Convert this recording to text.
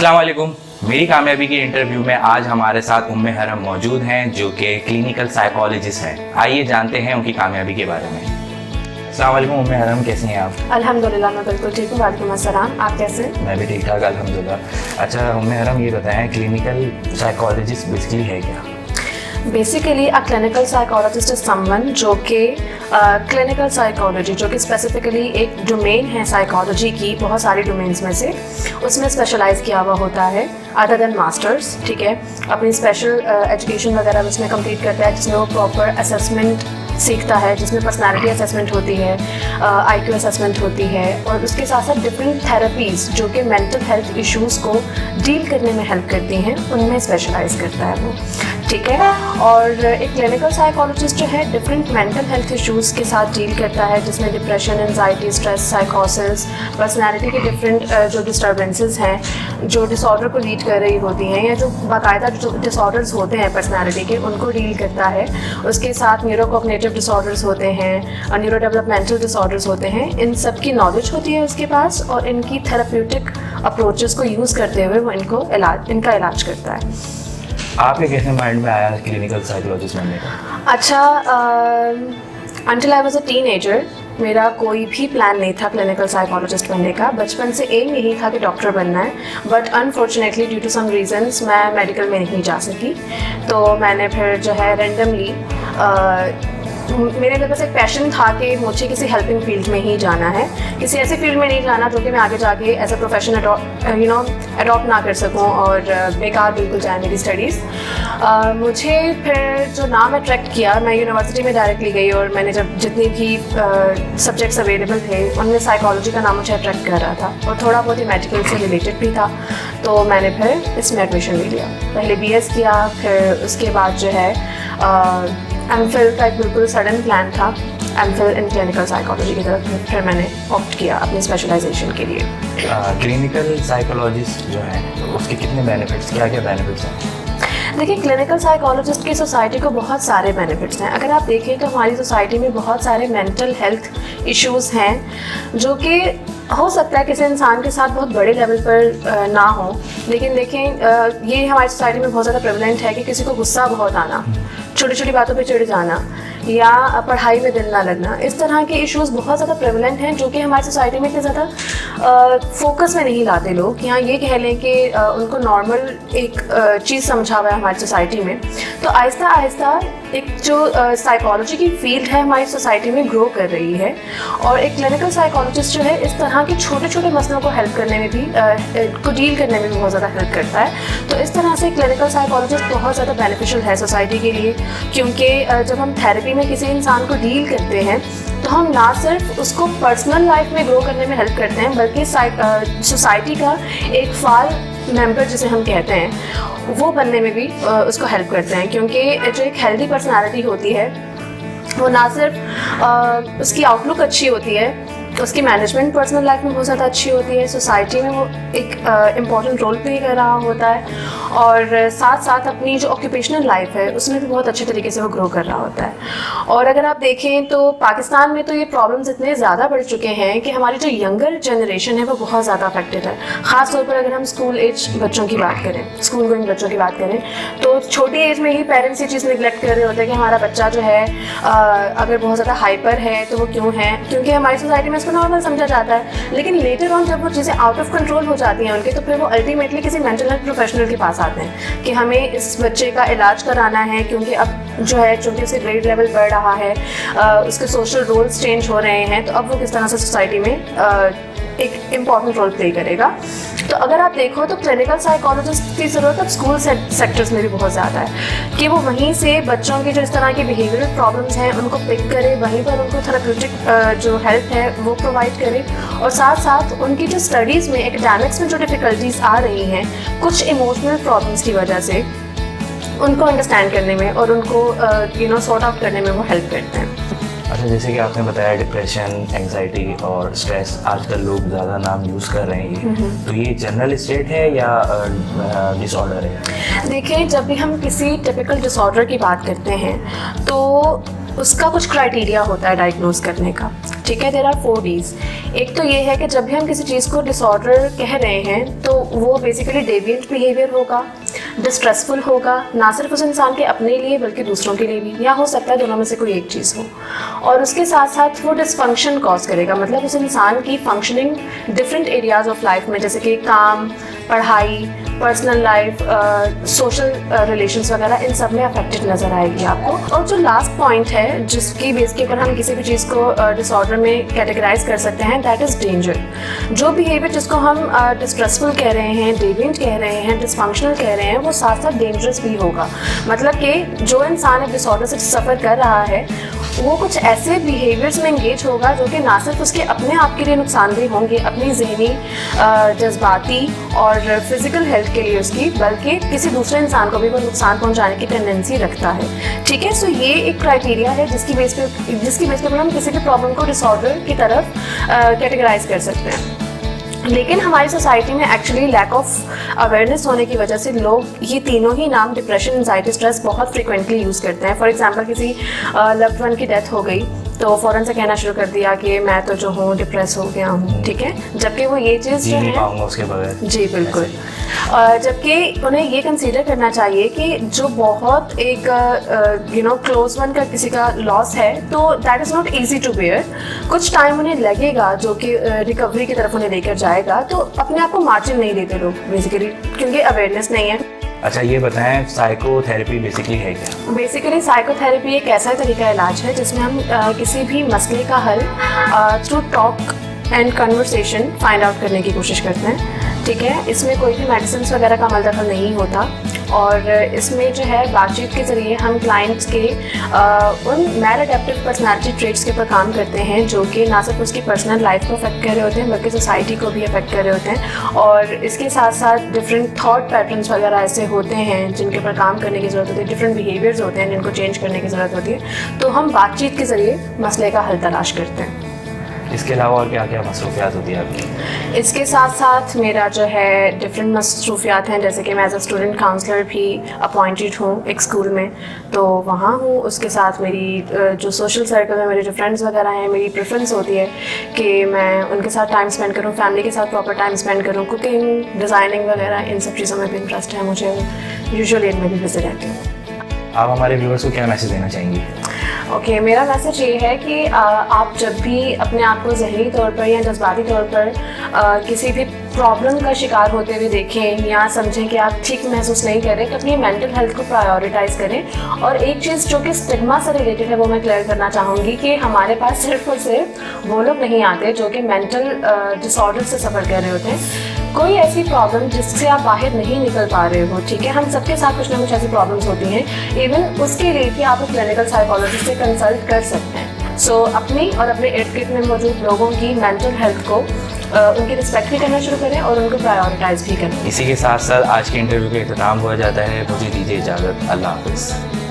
अस्सलाम वालेकुम। मेरी कामयाबी की इंटरव्यू में आज हमारे साथ उम्मे हरम मौजूद हैं जो कि क्लिनिकल साइकोलॉजिस्ट हैं। आइए जानते हैं उनकी कामयाबी के बारे में। अस्सलाम वालेकुम उम्मे हरम, कैसी हैं आप? अल्हम्दुलिल्लाह मैं बिल्कुल ठीक हूँ। वालेकुम अस्सलाम, आप कैसे हैं? मैं भी ठीक ठाक अल्हम्दुलिल्लाह। अच्छा उम्मे हरम, ये बताएं क्लिनिकल साइकोलॉजिस्ट बेसिकली है क्या? Basically a clinical psychologist is someone जो कि क्लिनिकल साइकोलॉजी जो कि स्पेसिफिकली एक डोमेन है साइकोलॉजी की, बहुत सारी डोमेन्स में से उसमें स्पेशलाइज किया हुआ होता है अदर देन मास्टर्स। ठीक है, अपनी स्पेशल एजुकेशन वगैरह उसमें कंप्लीट करता है जिसमें वो प्रॉपर असेसमेंट सीखता है, जिसमें पर्सनालिटी असेसमेंट होती है, IQ असेसमेंट होती है और उसके साथ साथ डिफरेंट थेरेपीज़ जो कि मेंटल हेल्थ इश्यूज़ को डील करने में हेल्प करती हैं, उनमें स्पेशलाइज करता है वो। ठीक है, और एक क्लिनिकल साइकोलॉजिस्ट जो है डिफरेंट मेंटल हेल्थ इश्यूज़ के साथ डील करता है जिसमें डिप्रेशन, एंजाइटी, स्ट्रेस, साइकोसिस, पर्सनालिटी के डिफरेंट जो डिस्टर्बेंसेस हैं जो डिसऑर्डर को लीड कर रही होती हैं या जो बाकायदा जो डिसऑर्डर्स होते हैं पर्सनालिटी के, उनको डील करता है। उसके साथ न्यूरोकॉग्निटिव डिसऑर्डर्स होते हैं और न्यूरो डेवलपमेंटल डिसऑर्डर्स होते हैं। इन सब की नॉलेज होती है उसके पास और इनकी थेरेप्यूटिक अप्रोचेस को यूज़ करते हुए वो इनका इलाज करता है। आपके कैसे माइंड में आया क्लिनिकल साइकोलॉजिस्ट बनने का? अच्छा, until I was a teenager मेरा कोई भी प्लान नहीं था क्लिनिकल साइकोलॉजिस्ट बनने का। बचपन से एम यही था कि डॉक्टर बनना है, but unfortunately due to some reasons मैं मेडिकल में नहीं जा सकी। तो मैंने फिर जो है रेंडमली मेरे लिए बस एक पैशन था कि मुझे किसी हेल्पिंग फील्ड में ही जाना है, किसी ऐसी फील्ड में नहीं जाना जो कि मैं आगे जाके एज अ प्रोफेशन अडॉप्ट ना कर सकूं और बेकार बिल्कुल जाए मेरी स्टडीज़। मुझे फिर जो नाम अट्रैक्ट किया, मैं यूनिवर्सिटी में डायरेक्टली गई और मैंने जब जितनी भी सब्जेक्ट्स अवेलेबल थे उनमें साइकोलॉजी का नाम मुझे अट्रैक्ट कर रहा था और थोड़ा बहुत ही मेडिकल से रिलेटेड भी था, तो मैंने फिर इसमें एडमिशन ले लिया। पहले BS किया, फिर उसके बाद जो है MPhil का एक बिल्कुल सडन प्लान था, MPhil इन क्लिनिकल साइकोलॉजी की तरफ फिर मैंने ऑप्ट किया अपनी स्पेशलाइजेशन के लिए। क्लिनिकल साइकोलॉजिस्ट जो है उसके कितने बेनिफिट्स, क्या क्या बेनिफिट्स हैं? देखिए, क्लिनिकल साइकोलॉजिस्ट की सोसाइटी को बहुत सारे बेनिफिट्स हैं। अगर आप देखें तो हमारी सोसाइटी में बहुत सारे मेंटल हेल्थ इश्यूज़ हैं जो कि हो सकता है किसी इंसान के साथ बहुत बड़े लेवल पर ना हो, लेकिन देखें ये हमारी सोसाइटी में बहुत ज़्यादा प्रेवलेंट है कि किसी को गुस्सा बहुत आना, छोटी छोटी बातों पे चिढ़ जाना या पढ़ाई में दिल ना लगना, इस तरह के इश्यूज़ बहुत ज़्यादा प्रेवलेंट हैं जो कि हमारी सोसाइटी में इतने ज़्यादा फोकस में नहीं लाते लोग, कि हाँ ये कह लें कि उनको नॉर्मल एक चीज़ समझा हुआ है हमारी सोसाइटी में। तो आहिस्ता आहिस्ता एक जो साइकोलॉजी की फील्ड है हमारी सोसाइटी में ग्रो कर रही है और एक क्लिनिकल साइकोलॉजिस्ट जो है इस तरह के छोटे छोटे मसलों को हेल्प करने में भी को डील करने में भी बहुत ज़्यादा हेल्प करता है। तो इस तरह से क्लिनिकल साइकोलॉजिस्ट बहुत ज़्यादा बेनिफिशियल है सोसाइटी के लिए, क्योंकि जब हम थेरेपी में किसी इंसान को डील करते हैं तो हम ना सिर्फ उसको पर्सनल लाइफ में ग्रो करने में हेल्प करते हैं बल्कि सोसाइटी का एक फाल मेंबर जिसे हम कहते हैं वो बनने में भी उसको हेल्प करते हैं। क्योंकि जो एक हेल्दी पर्सनालिटी होती है वो ना सिर्फ उसकी आउटलुक अच्छी होती है, उसकी मैनेजमेंट पर्सनल लाइफ में बहुत ज़्यादा अच्छी होती है, सोसाइटी में वो एक इम्पॉर्टेंट रोल प्ले कर रहा होता है और साथ साथ अपनी जो ऑक्यूपेशनल लाइफ है उसमें भी बहुत अच्छे तरीके से वो ग्रो कर रहा होता है। और अगर आप देखें तो पाकिस्तान में तो ये प्रॉब्लम्स इतने ज़्यादा बढ़ चुके हैं कि हमारी जो यंगर जनरेशन है वो बहुत ज़्यादा अफेक्टेड है। ख़ास तौर पर अगर हम स्कूल एज बच्चों की बात करें, स्कूल गोइंग बच्चों की बात करें, तो छोटी एज में ही पेरेंट्स ये चीज़ निगलेक्ट कर रहे होते हैं कि हमारा बच्चा जो है अगर बहुत ज़्यादा हाइपर है तो वो क्यों है, क्योंकि हमारी सोसाइटी में इसको नॉर्मल समझा जाता है। लेकिन लेटर ऑन जब वो चीज़ें आउट ऑफ कंट्रोल हो जाती हैं उनके, तो फिर वो अल्टीमेटली किसी मेंटल हेल्थ प्रोफेशनल के पास आते हैं कि हमें इस बच्चे का इलाज कराना है, क्योंकि अब जो है चूँकि उसके ग्रेड लेवल बढ़ रहा है, उसके सोशल रोल्स चेंज हो रहे हैं, तो अब वो किस तरह से सोसाइटी में एक इम्पॉर्टेंट रोल प्ले करेगा। तो अगर आप देखो तो क्लिनिकल साइकोलॉजिस्ट की ज़रूरत अब स्कूल सेक्टर्स में भी बहुत ज़्यादा है कि वो वहीं से बच्चों की जो इस तरह की बिहेवियरल प्रॉब्लम्स हैं उनको पिक करे, वहीं पर उनको थेरेप्यूटिक जो हेल्प है वो प्रोवाइड करे और साथ साथ उनकी जो स्टडीज़ में एकेडमिक्स में जो डिफ़िकल्टीज आ रही हैं कुछ इमोशनल प्रॉब्लम्स की वजह से, उनको अंडरस्टैंड करने में और उनको सॉर्ट आउट करने में वो हेल्प करते हैं। अच्छा, जैसे कि आपने बताया डिप्रेशन, एंजाइटी और स्ट्रेस आजकल लोग ज़्यादा नाम यूज़ कर रहे हैं, तो ये जनरल स्टेट है या डिसऑर्डर है? देखिए, जब भी हम किसी टिपिकल डिसऑर्डर की बात करते हैं तो उसका कुछ क्राइटेरिया होता है डायग्नोज करने का। ठीक है, देयर आर 4 Ds। एक तो ये है कि जब भी हम किसी चीज़ को डिसऑर्डर कह रहे हैं तो वो बेसिकली डेविएंट बिहेवियर होगा, डिस्ट्रेसफुल होगा, ना सिर्फ उस इंसान के अपने लिए बल्कि दूसरों के लिए भी, या हो सकता है दोनों में से कोई एक चीज़ हो। और उसके साथ साथ वो डिसफंक्शन कॉज करेगा, मतलब उस इंसान की functioning different areas of life में, जैसे कि काम, पढ़ाई, पर्सनल लाइफ, सोशल रिलेशंस वगैरह, इन सब में अफेक्टेड नज़र आएगी आपको। और जो लास्ट पॉइंट है जिसकी बेस के ऊपर हम किसी भी चीज़ को डिसऑर्डर में कैटेगराइज कर सकते हैं, दैट इज़ डेंजर। जो बिहेवियर जिसको हम डिस्ट्रेसफुल कह रहे हैं, डेविएंट कह रहे हैं, डिसफंक्शनल कह रहे हैं, वो साथ साथ डेंजरस भी होगा। मतलब कि जो इंसान एक डिसऑर्डर से सफ़र कर रहा है वो कुछ ऐसे बिहेवियर्स में इंगेज होगा जो कि ना सिर्फ उसके अपने आप के लिए नुकसानदेह होंगे, अपनी जहनी, जज्बाती और फिज़िकल हेल्थ के लिए उसकी, बल्कि किसी दूसरे इंसान को भी वो नुकसान पहुंचाने की टेंडेंसी रखता है। ठीक है, सो ये एक क्राइटेरिया है जिसकी बेस पे हम किसी भी प्रॉब्लम को डिसऑर्डर की तरफ कैटेगराइज कर सकते हैं। लेकिन हमारी सोसाइटी में एक्चुअली लैक ऑफ अवेयरनेस होने की वजह से लोग ये तीनों ही नाम, डिप्रेशन, एंजाइटी, स्ट्रेस, बहुत फ्रिक्वेंटली यूज़ करते हैं। फॉर एग्जांपल किसी लव्ड वन की डेथ हो गई तो फ़ौरन से कहना शुरू कर दिया कि मैं तो जो हूँ डिप्रेस हो गया हूँ। ठीक है, जबकि वो ये चीज़ जो है उसके बगैर, जी बिल्कुल, जबकि उन्हें ये कंसीडर करना चाहिए कि जो बहुत एक क्लोज वन का किसी का लॉस है तो that is not easy to bear. कुछ टाइम उन्हें लगेगा जो कि रिकवरी की तरफ उन्हें लेकर जाएगा, तो अपने आप को मार्जिन नहीं देते लोग बेसिकली, क्योंकि अवेयरनेस नहीं है। अच्छा, ये बताएं साइकोथेरेपी बेसिकली है क्या? बेसिकली साइकोथेरेपी एक ऐसा तरीका इलाज है जिसमें हम किसी भी मसले का हल through talk and conversation find out करने की कोशिश करते हैं। ठीक है, इसमें कोई भी मेडिसिन वगैरह का अमल दखल नहीं होता और इसमें जो है बातचीत के ज़रिए हम क्लाइंट्स के उन मैलअडैप्टिव पर्सनालिटी ट्रेट्स के ऊपर काम करते हैं जो कि ना सिर्फ उसकी पर्सनल लाइफ को अफेक्ट कर रहे होते हैं बल्कि सोसाइटी को भी अफेक्ट कर रहे होते हैं। और इसके साथ साथ डिफरेंट थॉट पैटर्न्स वगैरह ऐसे होते हैं जिनके ऊपर काम करने की ज़रूरत होती है, डिफरेंट बिहेवियर्स होते हैं जिनको चेंज करने की ज़रूरत होती है। तो हम बातचीत के ज़रिए मसले का हल तलाश करते हैं। इसके अलावा और क्या क्या मसरूफियात होती है आपकी? इसके साथ साथ मेरा जो है डिफरेंट मसरूफियात हैं, जैसे कि मैं एज अ स्टूडेंट काउंसलर भी अपॉइंटेड हूँ एक स्कूल में, तो वहाँ हूँ। उसके साथ मेरी जो सोशल सर्कल में मेरे जो फ्रेंड्स वगैरह हैं, मेरी प्रेफरेंस होती है कि मैं उनके साथ टाइम स्पेंड करूँ, फैमिली के साथ प्रॉपर टाइम स्पेंड करूँ। कुकिंग, डिज़ाइनिंग वगैरह, इन सब चीज़ों में भी इंटरेस्ट है मुझे। यूजुअली इनमें भी बिजी रहती हूँ। आप हमारे व्यूअर्स को क्या मैसेज देना चाहेंगी? ओके, मेरा मैसेज ये है कि आप जब भी अपने आप को ज़हनी तौर पर या जज्बाती तौर पर किसी भी प्रॉब्लम का शिकार होते हुए देखें या समझें कि आप ठीक महसूस नहीं कर रहे, तो अपनी मेंटल हेल्थ को प्रायोरिटाइज़ करें। और एक चीज़ जो कि स्टिग्मा से रिलेटेड है वो मैं क्लियर करना चाहूँगी कि हमारे पास सिर्फ और सिर्फ वो लोग नहीं आते जो कि मेंटल डिसऑर्डर से सफ़र कर रहे होते हैं। कोई ऐसी प्रॉब्लम जिससे आप बाहर नहीं निकल पा रहे हो, ठीक है, हम सबके साथ कुछ ना कुछ ऐसी प्रॉब्लम्स होती हैं। इवन उसके लिए भी आप एक क्लिनिकल साइकोलॉजिस्ट से कंसल्ट कर सकते हैं। सो अपनी और अपने इर्द गिर्द में मौजूद लोगों की मेंटल हेल्थ को उनकी रिस्पेक्ट भी करना शुरू करें और उनको प्रायोरिटाइज भी करें। इसी के साथ साथ आज के इंटरव्यू का इख्तिताम हुआ जाता है। मुझे दीजिए इजाज़त। अल्लाह हाफ़िज़।